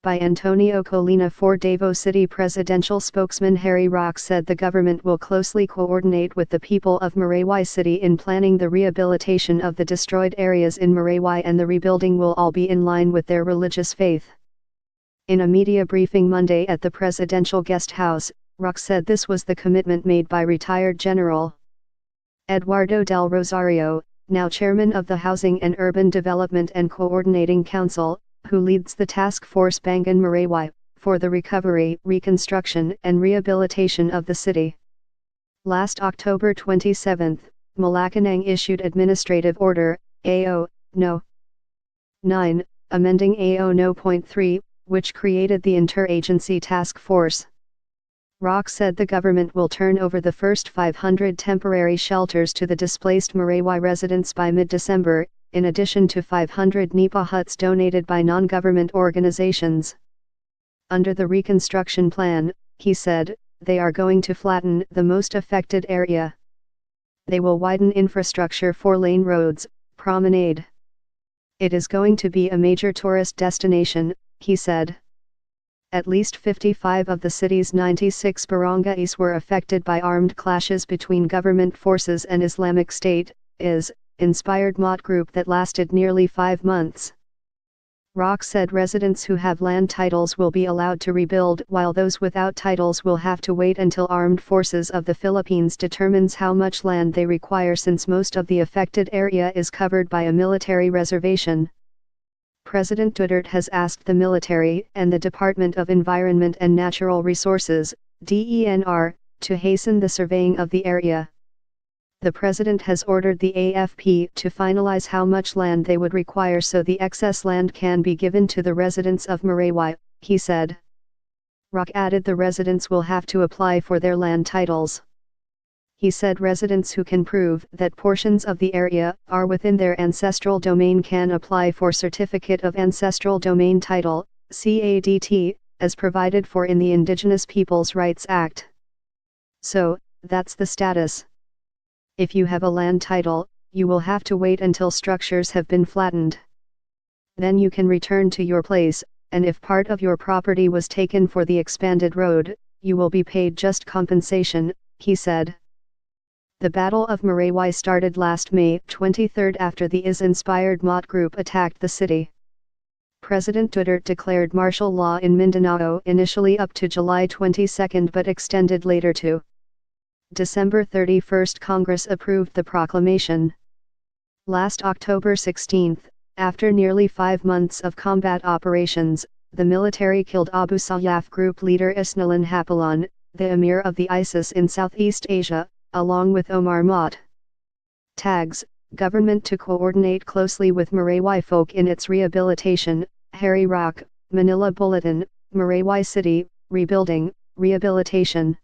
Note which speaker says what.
Speaker 1: by Antonio Colina for Davao City presidential spokesman Harry Roque said the government will closely coordinate with the people of Marawi City in planning the rehabilitation of the destroyed areas in Marawi, and the rebuilding will all be in line with their religious faith. In a media briefing Monday at the presidential guest house, Roque said this was the commitment made by retired General Eduardo del Rosario, now chairman of the Housing and Urban Development and Coordinating Council, who leads the task force Bangan Marawi, for the recovery, reconstruction and rehabilitation of the city. Last October 27, Malacanang issued Administrative Order, AO, No. 9, amending AO No. 3, which created the Interagency Task Force. Roque said the government will turn over the first 500 temporary shelters to the displaced Marawi residents by mid-December, in addition to 500 nipa huts donated by non-government organizations. Under the reconstruction plan, he said, they are going to flatten the most affected area. They will widen infrastructure, 4-lane roads, promenade. It is going to be a major tourist destination, he said. At least 55 of the city's 96 barangays were affected by armed clashes between government forces and Islamic State, inspired mob group that lasted nearly 5 months. Roque said residents who have land titles will be allowed to rebuild, while those without titles will have to wait until Armed Forces of the Philippines determines how much land they require, since most of the affected area is covered by a military reservation. President Gov't has asked the military and the Department of Environment and Natural Resources, DENR, to hasten the surveying of the area. The President has ordered the AFP to finalize how much land they would require so the excess land can be given to the residents of Marawi, he said. Roque added the residents will have to apply for their land titles. He said residents who can prove that portions of the area are within their ancestral domain can apply for Certificate of Ancestral Domain Title, CADT, as provided for in the Indigenous Peoples' Rights Act. So, that's the status. If you have a land title, you will have to wait until structures have been flattened. Then you can return to your place, and if part of your property was taken for the expanded road, you will be paid just compensation, he said. The Battle of Marawi started last May 23 after the IS-inspired mob group attacked the city. President Gov't declared martial law in Mindanao initially up to July 22 but extended later to December 31. Congress approved the proclamation. Last October 16, after nearly 5 months of combat operations, the military killed Abu Sayyaf group leader Isnilin Hapilon, the emir of the ISIS in Southeast Asia, along with Omar Mott. Tags, government to coordinate closely with Marawi folk in its rehabilitation, Harry Roque, Manila Bulletin, Marawi City, rebuilding, rehabilitation.